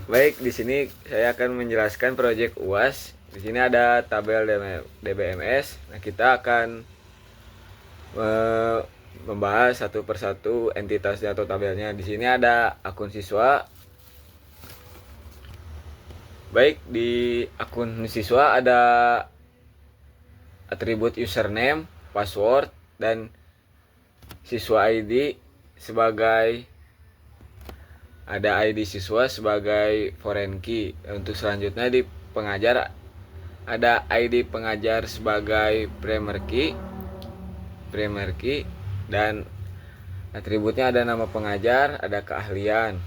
Baik, di sini saya akan menjelaskan proyek UAS. Di sini ada tabel DBMS. Nah, kita akan membahas satu persatu entitasnya atau tabelnya. Di sini ada akun siswa. Baik, di akun siswa ada atribut username, password, dan siswa ID sebagai ID siswa sebagai foreign key. Untuk selanjutnya di pengajar ada ID pengajar sebagai primary key, dan atributnya ada nama pengajar, ada keahlian.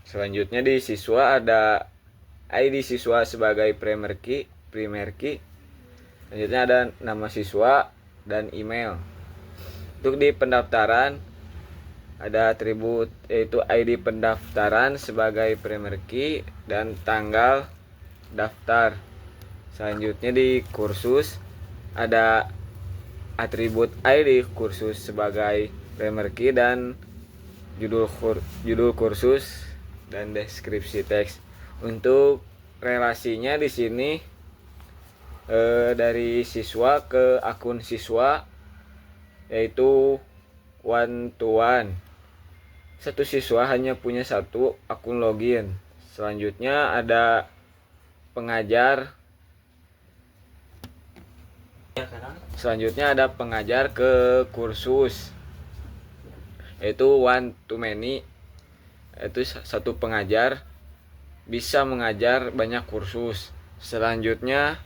Selanjutnya di siswa ada ID siswa sebagai primary key. Selanjutnya ada nama siswa dan email. Untuk di pendaftaran ada atribut yaitu ID pendaftaran sebagai primary key dan tanggal daftar. Selanjutnya di kursus ada atribut ID kursus sebagai primary key dan judul kursus dan deskripsi teks. Untuk relasinya di sini dari siswa ke akun siswa yaitu one to one. Satu siswa hanya punya satu akun login. Selanjutnya ada pengajar. Selanjutnya ada pengajar ke kursus yaitu one to many. Itu satu pengajar bisa mengajar banyak kursus. Selanjutnya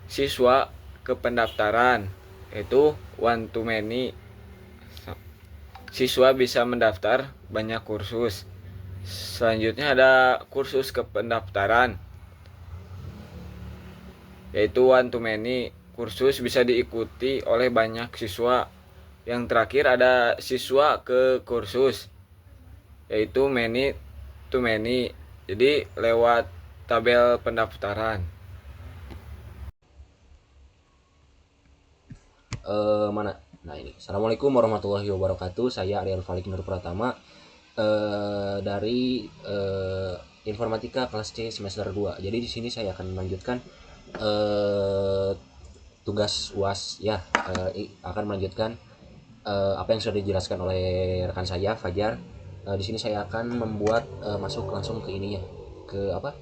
siswa ke pendaftaran yaitu one to many. Siswa bisa mendaftar banyak kursus. Selanjutnya ada kursus ke pendaftaran yaitu one to many. Kursus bisa diikuti oleh banyak siswa. Yang terakhir ada siswa ke kursus yaitu many to many. Jadi lewat tabel pendaftaran. Mana? Nah ini. Assalamualaikum warahmatullahi wabarakatuh. Saya Ariel Falik Nur Pratama dari Informatika kelas C semester 2. Jadi di sini saya akan melanjutkan tugas UAS ya, akan melanjutkan apa yang sudah dijelaskan oleh rekan saya Fajar. Di sini saya akan membuat masuk langsung ke ininya, ke apa?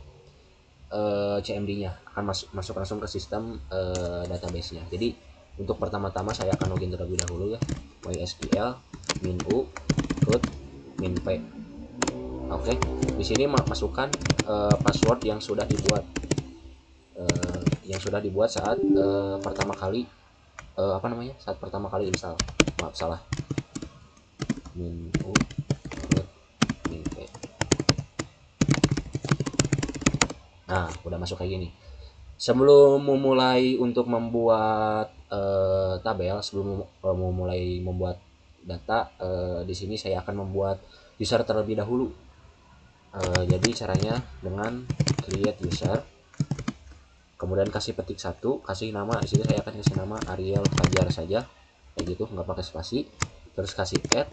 CMD-nya akan masuk langsung ke sistem database-nya. Jadi untuk pertama-tama saya akan login terlebih dahulu ya, MySQL -u root -p. Oke, di sini masukkan password yang sudah dibuat saat pertama kali saat pertama kali install. Maaf salah. -u root -p. Nah, udah masuk kayak gini. Sebelum memulai untuk membuat tabel, sebelum memulai membuat data, di sini saya akan membuat user terlebih dahulu. Jadi caranya dengan create user, kemudian kasih petik satu, kasih nama. Di sini saya akan kasih nama Ariel Fajar saja, kayak gitu, nggak pakai spasi. Terus kasih add.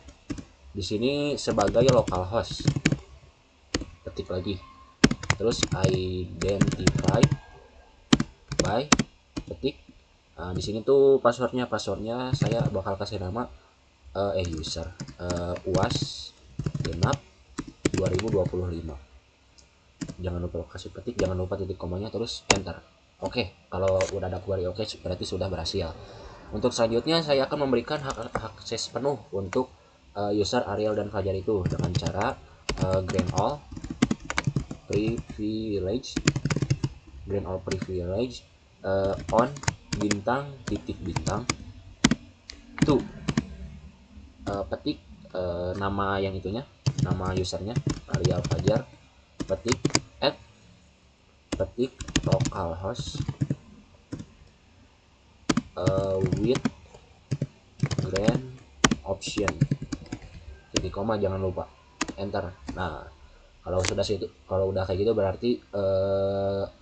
Di sini sebagai localhost, petik lagi. Terus identify by petik. Nah, di sini tuh passwordnya saya bakal kasih nama user UAS genap 2025. Jangan lupa kasih petik, jangan lupa titik komanya, terus enter. Oke, kalau udah ada query oke, berarti sudah berhasil. Untuk selanjutnya saya akan memberikan hak akses penuh untuk user Ariel dan Fajar itu dengan cara grant all privilege on bintang titik bintang tuh petik nama yang itunya, nama usernya Ariel Fajar, petik add, petik localhost with grant option, titik koma, jangan lupa enter. Nah, kalau udah kayak gitu berarti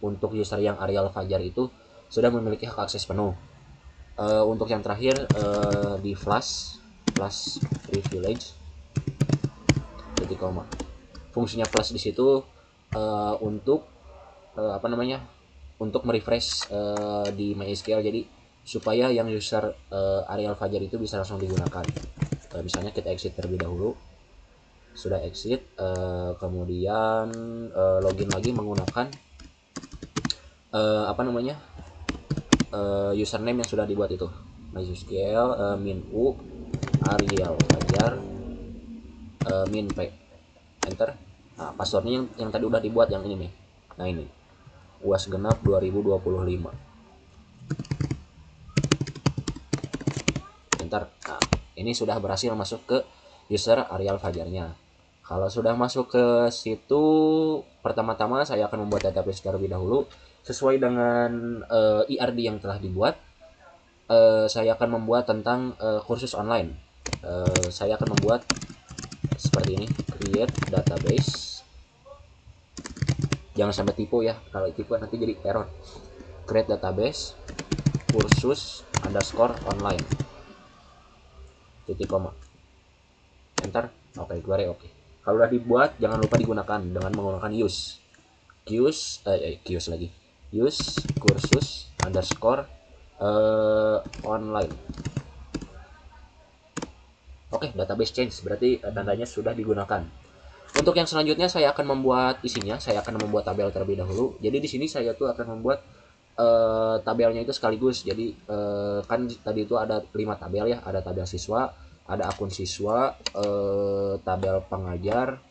untuk user yang Ariel Fajar itu sudah memiliki hak akses penuh. Untuk yang terakhir di flash privilege titik koma. Fungsinya flash di situ untuk apa namanya, untuk merefresh di MySQL, jadi supaya yang user Arial Fajar itu bisa langsung digunakan. Misalnya kita exit terlebih dahulu, sudah exit, kemudian login lagi menggunakan apa namanya, username yang sudah dibuat itu, MySQL -u Arial Fajar min p, enter. Nah, passwordnya yang tadi udah dibuat, yang ini nih. Nah, ini UAS genap 2025, enter. Nah, ini sudah berhasil masuk ke user Arial Fajarnya. Kalau sudah masuk ke situ, pertama-tama saya akan membuat database terlebih dahulu sesuai dengan IRD yang telah dibuat. Saya akan membuat tentang kursus online. Saya akan membuat seperti ini, create database. Jangan sampai tipu ya, kalau tipu nanti jadi error. Create database kursus underscore online titik koma, enter. Oke, query oke. Kalau udah dibuat, jangan lupa digunakan dengan menggunakan use lagi, use kursus underscore online. Oke, database change, berarti tandanya sudah digunakan. Untuk yang selanjutnya saya akan membuat isinya, saya akan membuat tabel terlebih dahulu. Jadi di sini saya tuh akan membuat tabelnya itu sekaligus. Jadi kan tadi itu ada 5 tabel ya, ada tabel siswa, ada akun siswa, tabel pengajar,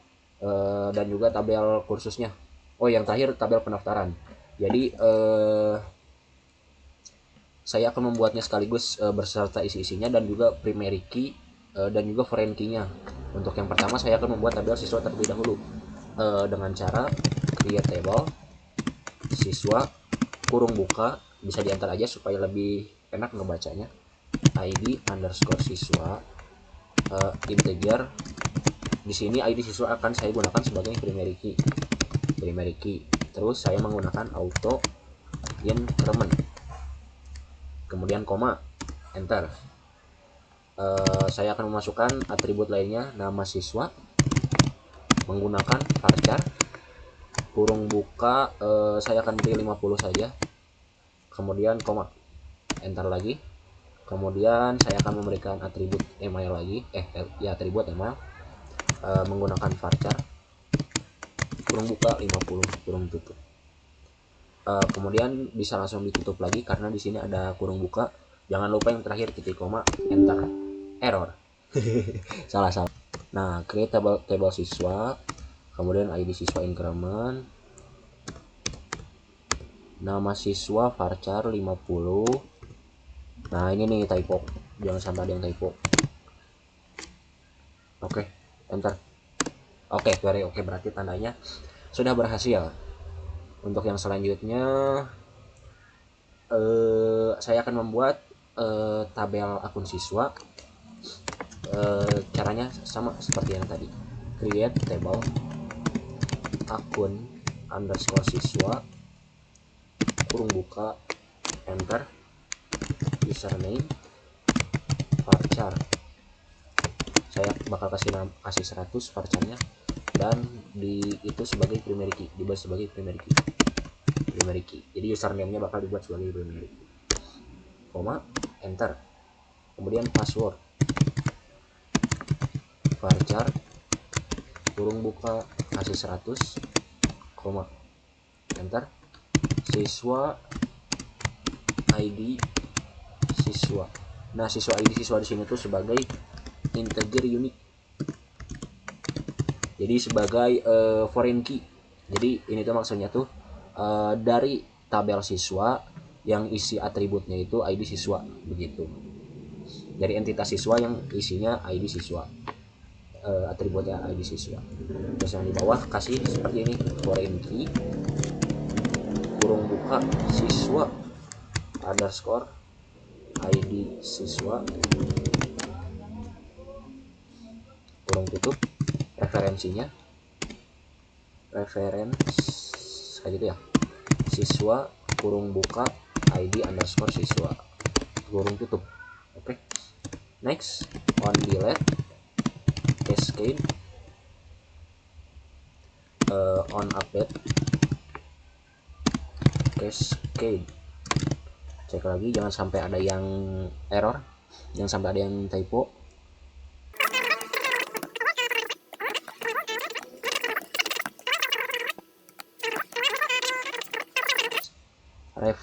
dan juga tabel kursusnya. Oh, yang terakhir tabel pendaftaran. Jadi saya akan membuatnya sekaligus berserta isi-isinya dan juga primary key dan juga foreign key-nya. Untuk yang pertama saya akan membuat tabel siswa terlebih dahulu dengan cara create table siswa kurung buka, bisa diantar aja supaya lebih enak ngebacanya, ID underscore siswa integer. Di sini ID siswa akan saya gunakan sebagai primary key. Terus saya menggunakan auto increment, kemudian koma, enter. Saya akan memasukkan atribut lainnya, nama siswa menggunakan varchar kurung buka, saya akan beri 50 saja, kemudian koma, enter lagi. Kemudian saya akan memberikan atribut email lagi, atribut email menggunakan varchar kurung buka 50 kurung tutup. Kemudian bisa langsung ditutup lagi karena di sini ada kurung buka. Jangan lupa yang terakhir titik koma, enter. Error. salah. Nah, create table siswa, kemudian ID siswa increment, nama siswa varchar 50. Nah, ini nih typo, jangan sampai ada yang typo. Oke, enter. Oke, query oke, berarti tandanya sudah berhasil. Untuk yang selanjutnya saya akan membuat tabel akun siswa. Caranya sama seperti yang tadi, create table akun underscore siswa kurung buka, enter. Username varchar, saya bakal kasih 100 varcharnya, dan di itu sebagai primary key, dibuat sebagai primary key. Jadi username-nya bakal dibuat sebagai primary key, koma, enter. Kemudian password varchar kurung buka, kasih 100, koma, enter. Siswa ID siswa. Nah, siswa ID siswa di sini tuh sebagai integer unique, jadi sebagai foreign key. Jadi ini tuh maksudnya tuh dari tabel siswa yang isi atributnya itu ID siswa, begitu. Dari entitas siswa yang isinya ID siswa, atributnya ID siswa. Terus yang di bawah kasih seperti ini, foreign key kurung buka siswa underscore ID siswa kurung tutup, referensinya kayak gitu ya, siswa kurung buka ID underscore siswa kurung tutup. Oke, next, on delete cascade on update cascade. Cek lagi, jangan sampai ada yang error, jangan sampai ada yang typo.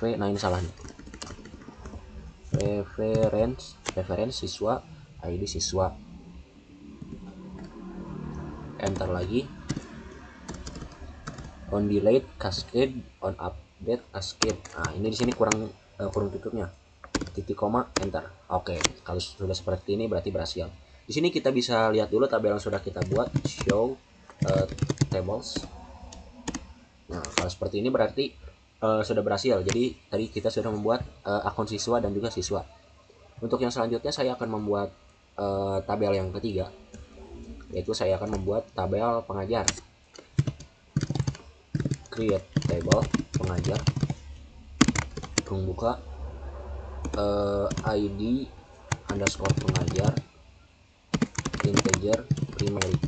Nah ini salah nih. Reference siswa, ID siswa. Enter lagi. On delayed cascade, on update cascade. Nah ini di sini kurang tutupnya. Titik koma, enter. Oke, kalau sudah seperti ini berarti berhasil. Di sini kita bisa lihat dulu tabel yang sudah kita buat, show tables. Nah kalau seperti ini berarti sudah berhasil. Jadi tadi kita sudah membuat akun siswa dan juga siswa. Untuk yang selanjutnya saya akan membuat tabel yang ketiga, yaitu saya akan membuat tabel pengajar. Create table pengajar, buka ID underscore pengajar, integer primary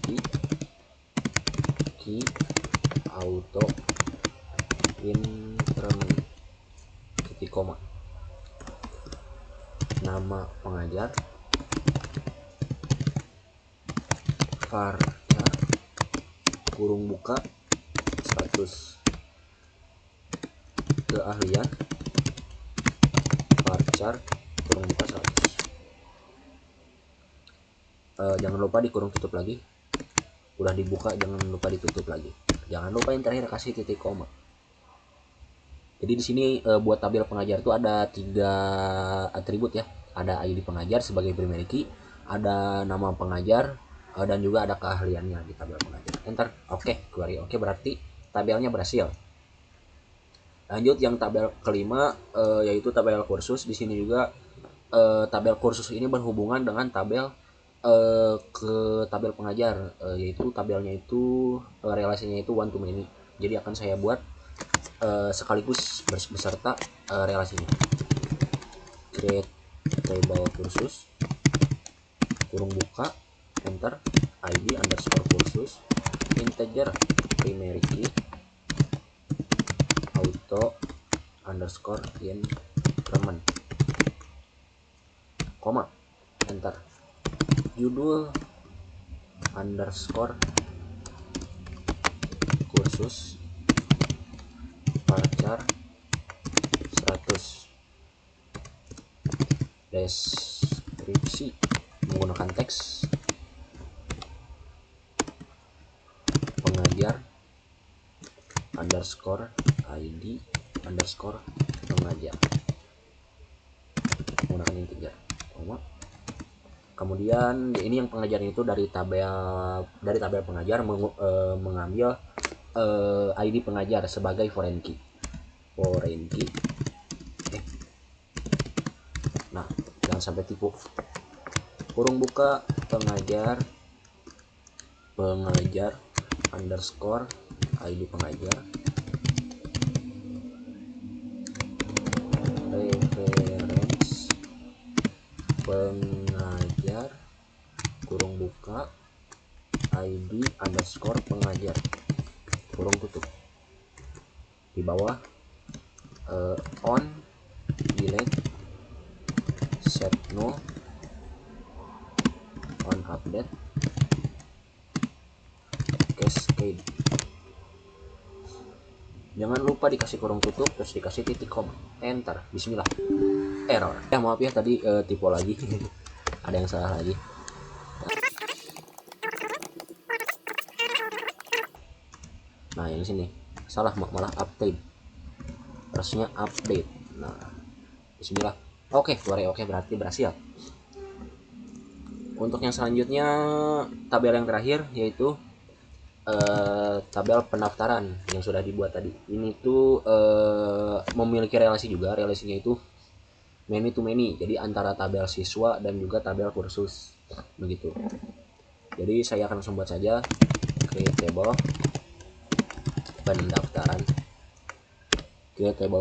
key auto increment, titik koma, nama pengajar, varchar kurung buka 100, keahlian varchar kurung buka 100. Jangan lupa dikurung tutup lagi. Udah dibuka jangan lupa ditutup lagi. Jangan lupa yang terakhir kasih titik koma. Jadi di sini buat tabel pengajar itu ada 3 atribut ya. Ada ID pengajar sebagai primary key, ada nama pengajar, dan juga ada keahliannya di tabel pengajar. Enter. Oke, query oke, berarti tabelnya berhasil. Lanjut yang tabel kelima, yaitu tabel kursus. Di sini juga tabel kursus ini berhubungan dengan tabel ke tabel pengajar, yaitu tabelnya itu relasinya itu one to many. Jadi akan saya buat sekaligus beserta relasinya. Create table kursus, kurung buka, enter, ID underscore kursus, integer primary key, auto underscore increment, koma, enter, judul underscore kursus varchar 100, deskripsi menggunakan teks, pengajar underscore ID underscore pengajar menggunakan integer, koma. Kemudian ini yang pengajaran itu dari tabel pengajar mengambil ID pengajar sebagai foreign key. Nah jangan sampai tipu. Kurung buka pengajar underscore ID pengajar, reference pengajar, kurung buka ID underscore pengajar, kurung tutup. Di bawah on delete set null, on update cascade. Jangan lupa dikasih kurung tutup terus dikasih titik koma, enter. Bismillah. Error ya, maaf ya tadi tipe lagi. Ada yang salah lagi. Nah yang sini salah, malah update, harusnya update. Nah bismillah. Oke, oke berarti berhasil. Untuk yang selanjutnya tabel yang terakhir yaitu tabel pendaftaran yang sudah dibuat tadi. Ini tuh memiliki relasi juga, relasinya itu many to many, jadi antara tabel siswa dan juga tabel kursus begitu. Jadi saya akan langsung buat saja. Create table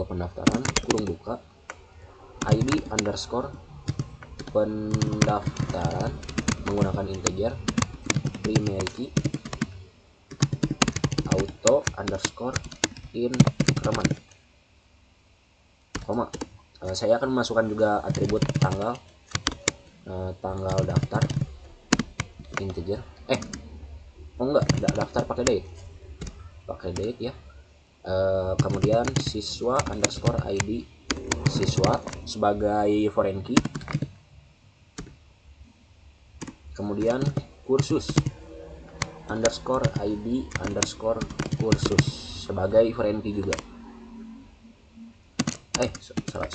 pendaftaran, kurung buka ID underscore pendaftaran menggunakan integer primary key, auto foto underscore increment, koma. Saya akan memasukkan juga atribut tanggal, tanggal daftar integer, enggak, daftar pakai date ya. Kemudian siswa underscore id siswa sebagai foreign key, kemudian kursus underscore id underscore kursus sebagai foreign key juga. Salah.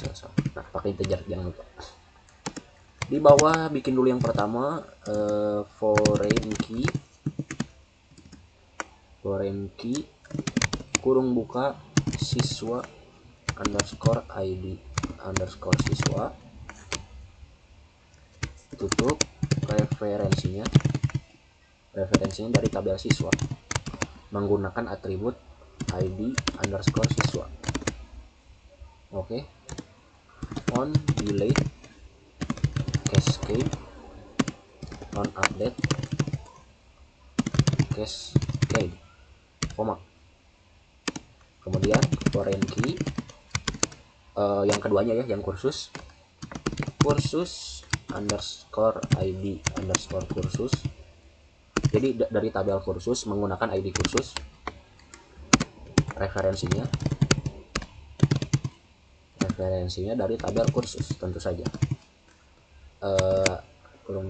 Nah, pakai integer, jangan lupa. Di bawah bikin dulu yang pertama, foreign key kurung buka siswa underscore id underscore siswa, tutup referensinya dari tabel siswa menggunakan atribut id underscore siswa. Oke. On delete cascade, on update cascade, koma. Kemudian foreign key yang keduanya ya, yang kursus underscore id underscore kursus. Jadi dari tabel kursus menggunakan id kursus, referensinya dari tabel kursus tentu saja, kurung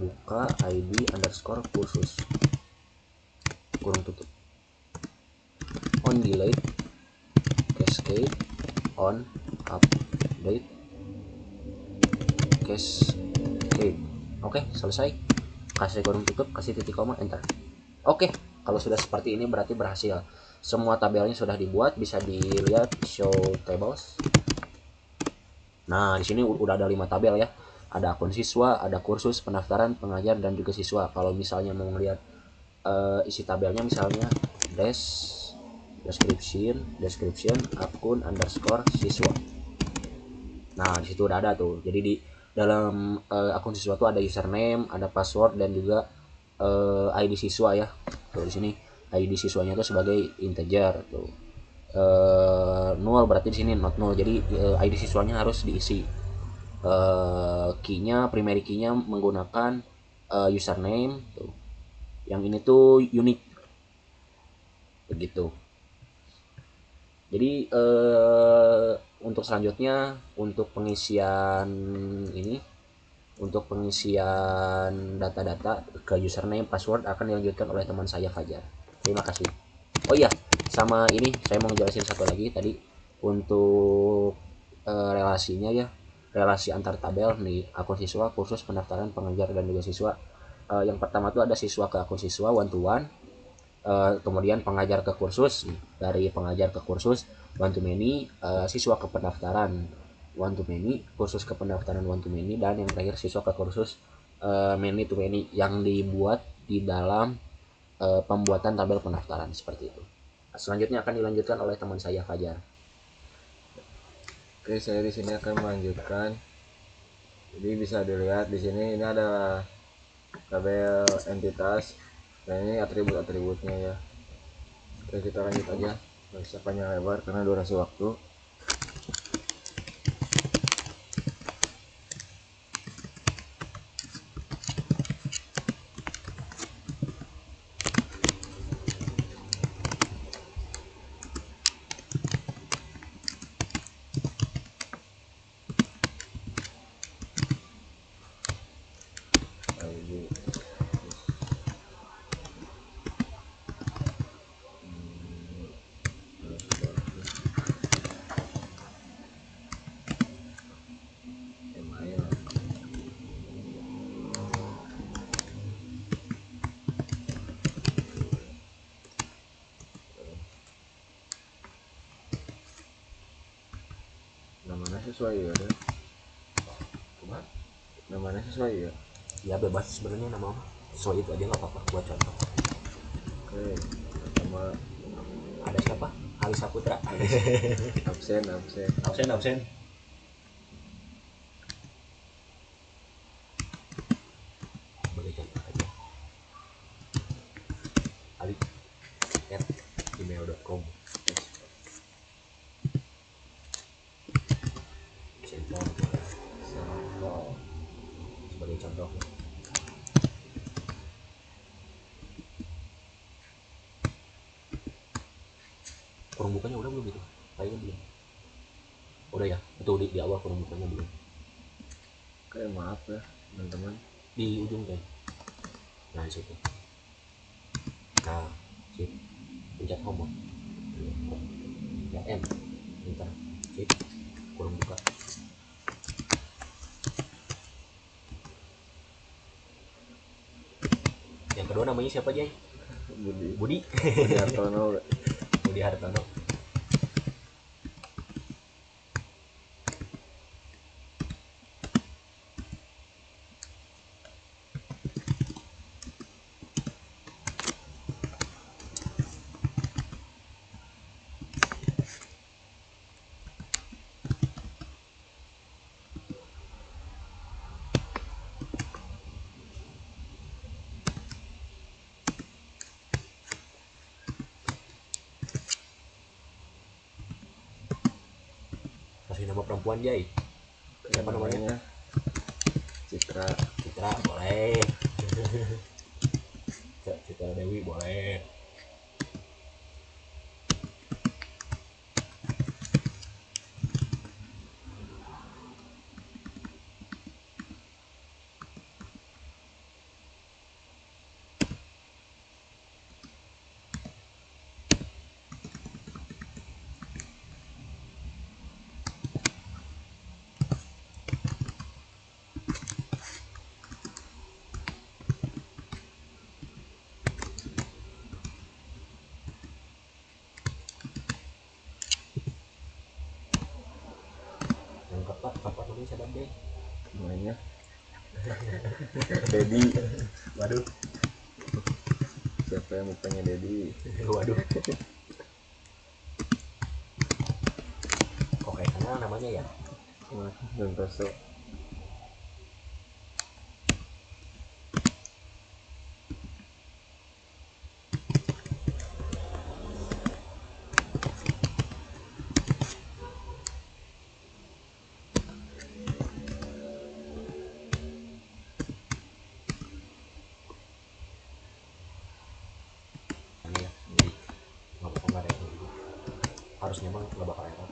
buka id underscore kursus, kurung tutup. On delete cascade, on update cascade. Oke, selesai. Kasih kurung tutup, kasih titik koma, enter. Oke, kalau sudah seperti ini berarti berhasil. Semua tabelnya sudah dibuat, bisa dilihat show tables. Nah, di sini udah ada 5 tabel ya. Ada akun siswa, ada kursus, pendaftaran, pengajar, dan juga siswa. Kalau misalnya mau melihat isi tabelnya, misalnya description akun underscore siswa. Nah, di situ udah ada tuh. Jadi di dalam akun siswa tuh ada username, ada password, dan juga ID siswa ya. Tuh di sini ID siswanya tuh sebagai integer tuh. Null berarti di sini not null. Jadi ID siswanya harus diisi. Key-nya, primary key-nya menggunakan username tuh. Yang ini tuh unique. Begitu. Jadi untuk selanjutnya, untuk pengisian data-data ke username, password akan dilanjutkan oleh teman saya Fajar. Terima kasih. Oh iya, sama ini saya mau ngejelasin satu lagi tadi untuk relasinya ya, relasi antar tabel nih, akun siswa, kursus, pendaftaran, pengajar, dan juga siswa. Yang pertama tuh ada siswa ke akun siswa one to one. Kemudian pengajar ke kursus, dari pengajar ke kursus one to many, siswa ke pendaftaran one to many, kursus ke pendaftaran one to many, dan yang terakhir siswa ke kursus many to many yang dibuat di dalam pembuatan tabel pendaftaran seperti itu. Selanjutnya akan dilanjutkan oleh teman saya Fajar. Oke, saya di sini akan melanjutkan. Jadi bisa dilihat di sini, ini adalah tabel entitas dan ini atribut-atributnya ya. Oke, kita lanjut aja, nggak usah panjang lebar karena durasi waktu. Namanya sesuai ya, namanya sesuai ya. Ya bebas sebenarnya nama sesuai itu aja nggak apa-apa buat contoh. Oke, pertama Ada siapa? Ali Saputra. absen. Sebagai contoh aja. Ali @gmail.com. Sampel sebagai contoh. Kurung bukanya udah belum itu? Kayaknya belum. Udah ya? Itu di awal kurung bukanya belum. Kayak maaf ya teman-teman. Di ujung kan. Nah, situ. Nah, sip. Pencet home. Ya, M. Enter. Sip. Kurung buka. Yang kedua namanya siapa, Jay? Budi Budi. Hartono. Budi Hartono. Kasih nama perempuan, Jay. Siapa namanya? Citra. Citra boleh. Citra Dewi boleh. Yang keempat namanya siapa, Jay? Namanya Dedi. Waduh. Siapa yang mukanya Dedi? Waduh. Kok kayak kenal namanya ya? Santoso. Ini ya. Jadi nggak ada yang gitu. Harusnya mah nggak bakal error.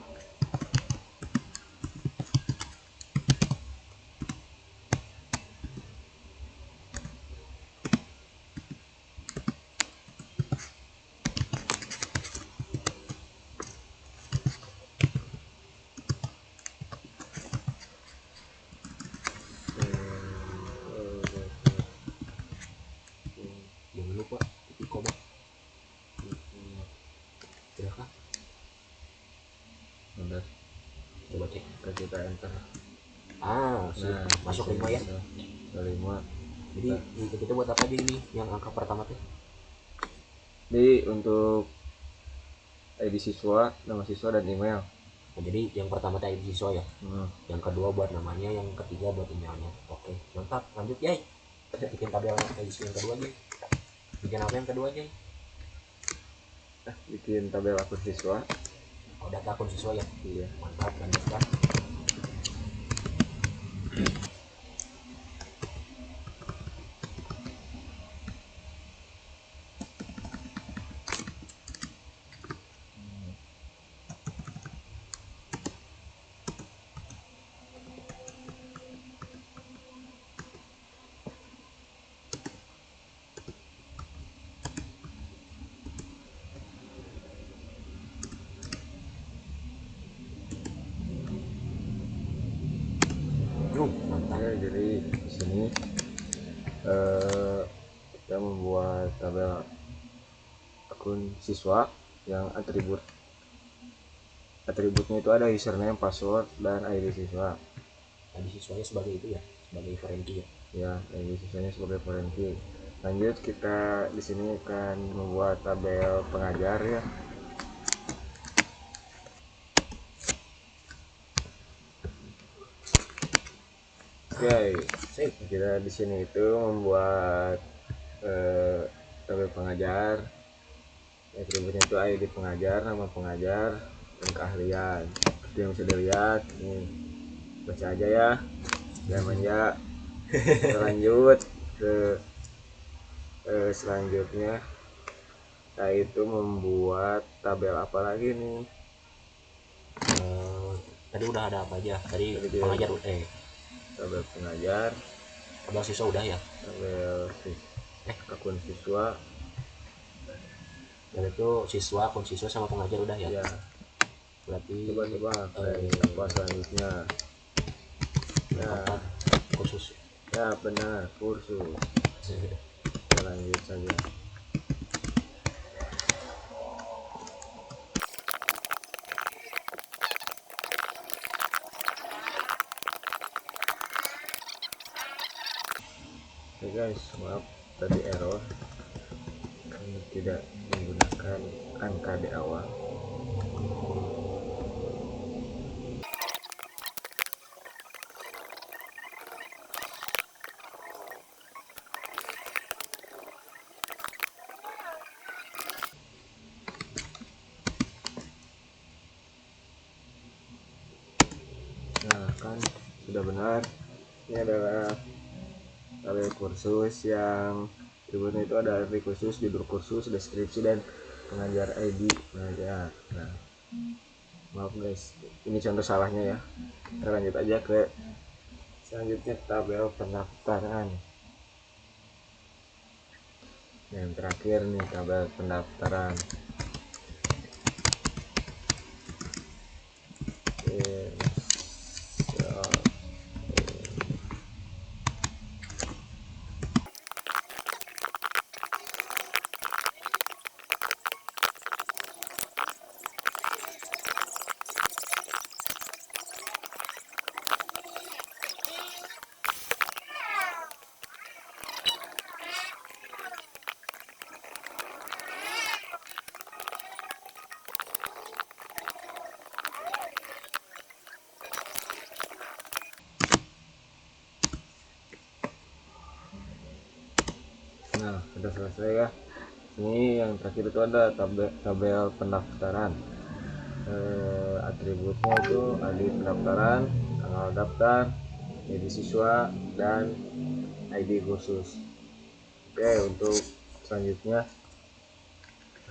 Jangan lupa titik koma. Udah kah? Udah, Coba cek. kita enter. Sip. Masuk 5 ya. 5. Jadi kita buat apa aja ini yang angka pertama tuh? Jadi untuk ID siswa, nama siswa dan email. Nah, jadi yang pertama tadi siswa ya. Yang kedua buat namanya, yang ketiga buat emailnya. Oke, mantap. Lanjut, Jay. Bikin tabel edisi yang kedua aja. Bikin apa yang kedua, Jay? Bikin tabel akun siswa. Oh, data akun siswa ya. Iya. Mantap, lanjutkan. Mantap. Oke, jadi di sini kita membuat tabel akun siswa yang atributnya itu ada username, password, dan ID siswa. ID siswanya sebagai itu ya, sebagai foreign key ya. Ya, ID siswanya sebagai foreign key. Lanjut, kita di sini akan membuat tabel pengajar ya. Oke, kita di sini itu membuat tabel pengajar Atributnya itu ID pengajar, nama pengajar, dan keahlian. Seperti yang bisa dilihat nih, baca aja ya. Jangan ya. Kita lanjut ke selanjutnya, yaitu membuat tabel apa lagi nih. Tadi udah ada apa aja? Tadi Tadi pengajar tabel pengajar, tabel siswa udah ya. tabel akun siswa. Dan itu siswa, akun siswa sama pengajar udah ya. Ya, Berarti coba apa selanjutnya. Ya, khusus. ya benar, kursus. Kita lanjut saja. Oke guys, maaf tadi error, kami tidak menggunakan angka di awal. Nah kan sudah benar, ini adalah tabel kursus yang atributnya itu ada arti kursus, judul kursus, deskripsi, dan pengajar ID pengajar. Nah maaf guys, ini contoh salahnya ya. Kita lanjut aja ke selanjutnya, tabel pendaftaran. Yang terakhir nih, tabel pendaftaran. Nah sudah selesai ya. Ini yang terakhir itu ada tabel pendaftaran. Atributnya itu ID pendaftaran, tanggal daftar, ID siswa, dan ID khusus. Oke, untuk selanjutnya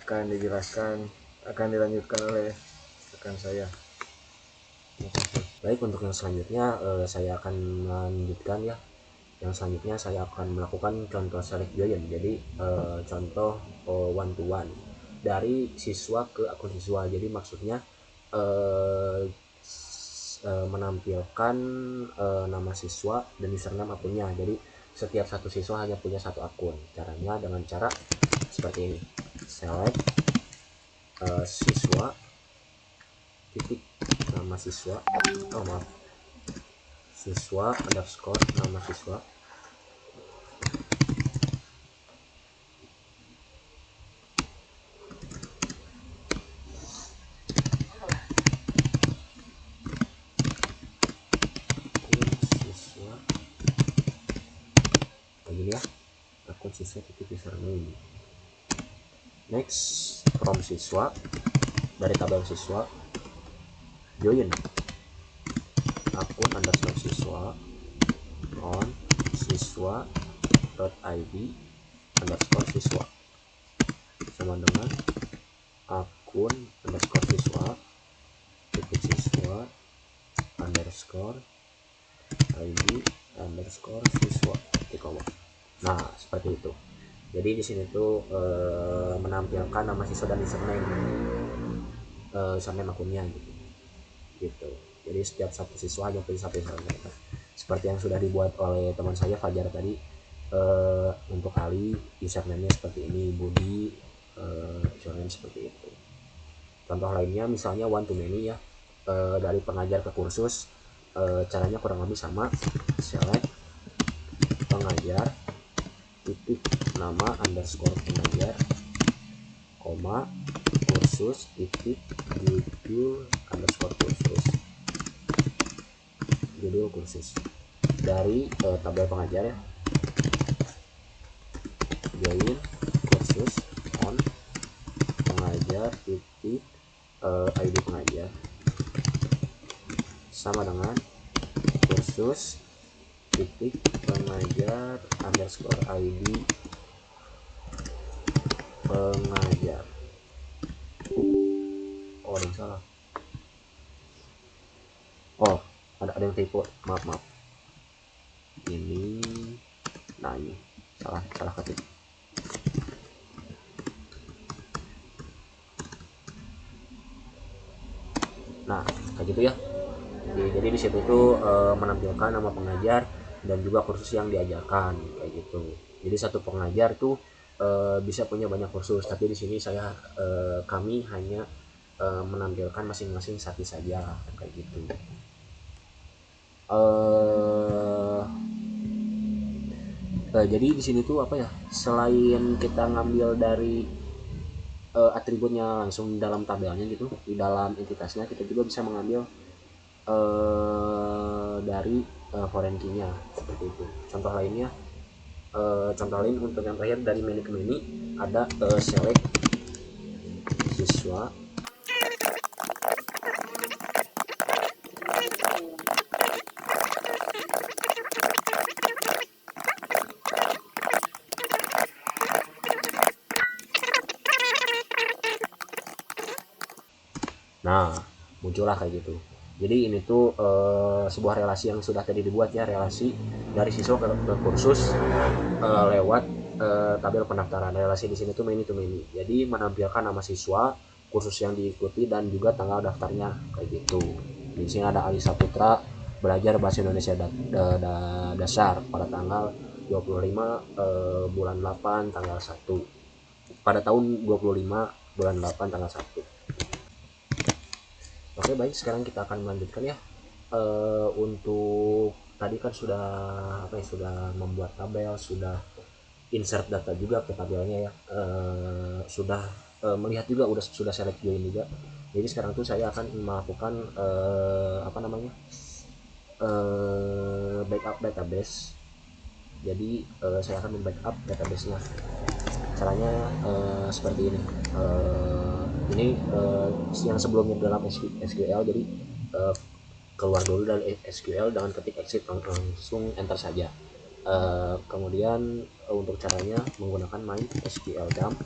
akan dilanjutkan oleh rekan saya. Baik, untuk yang selanjutnya saya akan melanjutkan ya. Yang selanjutnya saya akan melakukan contoh select join. Jadi contoh one to one dari siswa ke akun siswa. Jadi maksudnya menampilkan nama siswa dan username akunnya. Jadi setiap satu siswa hanya punya satu akun. Caranya dengan cara seperti ini. Select siswa titik nama siswa, siswa underscore nama siswa, siswa begini ya, akun siswa titik username. Next, from siswa, dari tabel siswa join akun underscore siswa on siswa .id underscore siswa sama dengan akun underscore siswa titik siswa underscore id underscore siswa titik. Nah seperti itu. Jadi di sini tuh menampilkan nama siswa dan username akunnya gitu. Jadi setiap satu siswa hanya punya satu username. Seperti yang sudah dibuat oleh teman saya Fajar tadi. Untuk Ali username-nya seperti ini, Budi username seperti itu. Contoh lainnya misalnya one to many ya, dari pengajar ke kursus, caranya kurang lebih sama. Select pengajar titik nama underscore pengajar, koma kursus titik judul underscore kursus, judul kursus. Dari tabel pengajar ya, join kursus on pengajar titik ID pengajar sama dengan kursus titik pengajar underscore ID pengajar. Oh, ada yang salah. Oh, ada yang typo, maaf. Ini, nah ini salah ketik. Nah, kayak gitu ya. Jadi di situ tuh menampilkan nama pengajar dan juga kursus yang diajarkan kayak gitu. Jadi satu pengajar tuh bisa punya banyak kursus, tapi di sini kami hanya menampilkan masing-masing satu saja kayak gitu. Jadi di sini tuh apa ya? Selain kita ngambil dari atributnya langsung dalam tabelnya gitu, di dalam entitasnya kita juga bisa mengambil dari foreign key-nya seperti itu. Contoh lain untuk yang terakhir dari menu ke menu ada select siswa. Nah, muncullah kayak gitu. Jadi ini tuh sebuah relasi yang sudah tadi dibuat ya, relasi dari siswa ke kursus lewat tabel pendaftaran. Relasi di sini tuh many to many. Jadi menampilkan nama siswa, kursus yang diikuti dan juga tanggal daftarnya kayak gitu. Di sini ada Alisa Putra belajar bahasa Indonesia dasar pada tanggal 25 bulan 8 tanggal 1. Pada tahun 25 bulan 8 tanggal 1. Oke, baik, sekarang kita akan melanjutkan ya. Untuk tadi kan sudah membuat tabel, sudah insert data juga ke tabelnya ya, sudah melihat juga, sudah select join juga. Jadi sekarang tuh saya akan melakukan backup database. Jadi saya akan membackup databasenya. Caranya seperti ini. Yang sebelumnya dalam SQL, jadi keluar dulu dari SQL dengan ketik exit, langsung enter saja. Kemudian untuk caranya menggunakan MySQL dump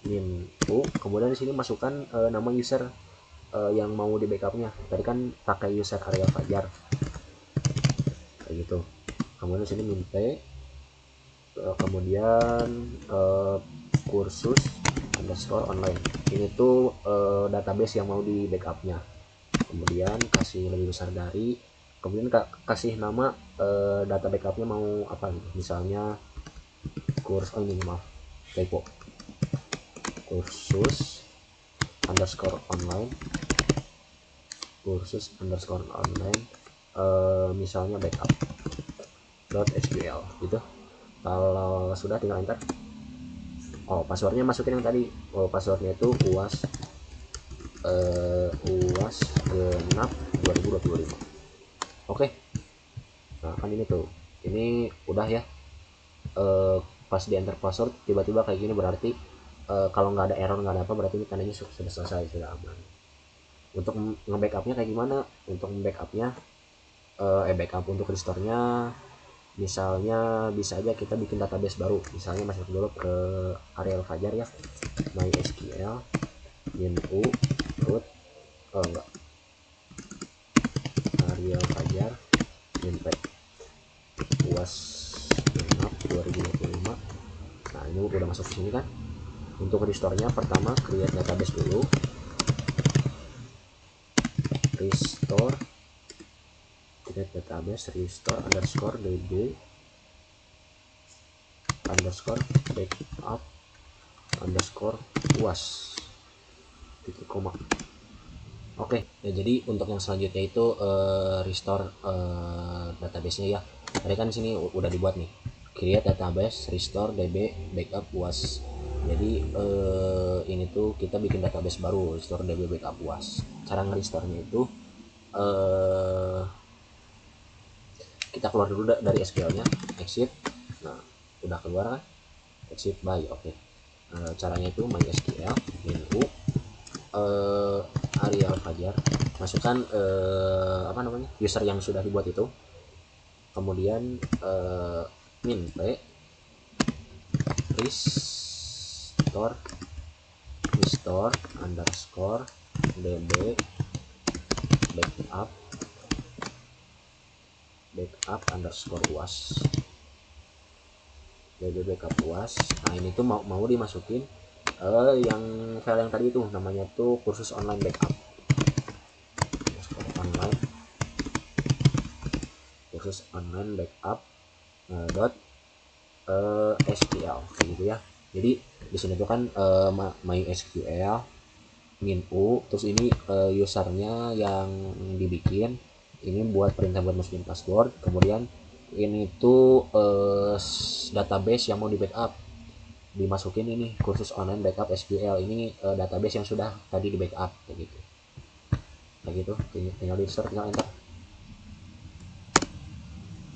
min u, kemudian di sini masukkan nama user yang mau di backupnya. Tadi kan pakai user Ariel Fajar kayak gitu. Kemudian di sini min p, kemudian kursus underscore online. Ini tuh database yang mau di backupnya. Kemudian kasih lebih besar dari, kemudian kasih nama data backupnya mau apa nih, misalnya kursus underscore online misalnya backup.sql gitu. Kalau sudah tinggal enter. Passwordnya masukin yang tadi. Passwordnya itu uas genap 2025. Oke. Nah, kan ini udah ya. Pas di enter password tiba-tiba kayak gini, berarti kalau nggak ada error, nggak ada apa, berarti ini tandanya sudah selesai, sudah aman. Untuk nge-backupnya kayak gimana? Untuk backupnya backup untuk restore-nya, misalnya bisa aja kita bikin database baru. Misalnya masuk dulu ke Ariel Fajar ya, MySQL min u root Ariel Fajar min p uas genap 2025. Nah, ini udah masuk ke sini kan. Untuk restore-nya pertama create database dulu, restore underscore db underscore backup underscore uas titik koma. Oke, ya, jadi untuk yang selanjutnya itu restore database-nya ya. Tadi kan sini udah dibuat nih, create database restore db backup uas. Jadi ini tuh kita bikin database baru, restore db backup uas. Cara nge-restore-nya itu kita keluar dulu dari SQL-nya, exit. Nah, udah keluar kan, exit by. Oke. Caranya itu MySQL menu Arial Fajar, masukkan user yang sudah dibuat itu, kemudian min p restore underscore db backup underscore uas db backup uas. Nah ini tuh mau dimasukin yang file yang tadi itu namanya tuh kursus online backup, kursus online backup dot SQL kayak gitu ya. Jadi di sini tuh kan MySQL min.u, terus ini usernya yang dibikin ini buat perintah buat masukin password, kemudian ini tuh database yang mau di backup, dimasukin ini kursus online backup SQL, ini database yang sudah tadi di backup kayak gitu tinggal di insert, tinggal enter.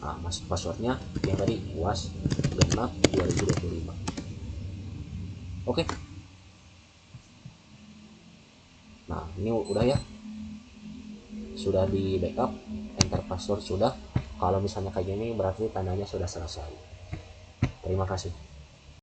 Nah, passwordnya yang tadi UAS genap 2025. Oke. Nah ini udah ya, sudah di backup, enter password sudah. Kalau misalnya kayak gini berarti tandanya sudah selesai. Terima kasih.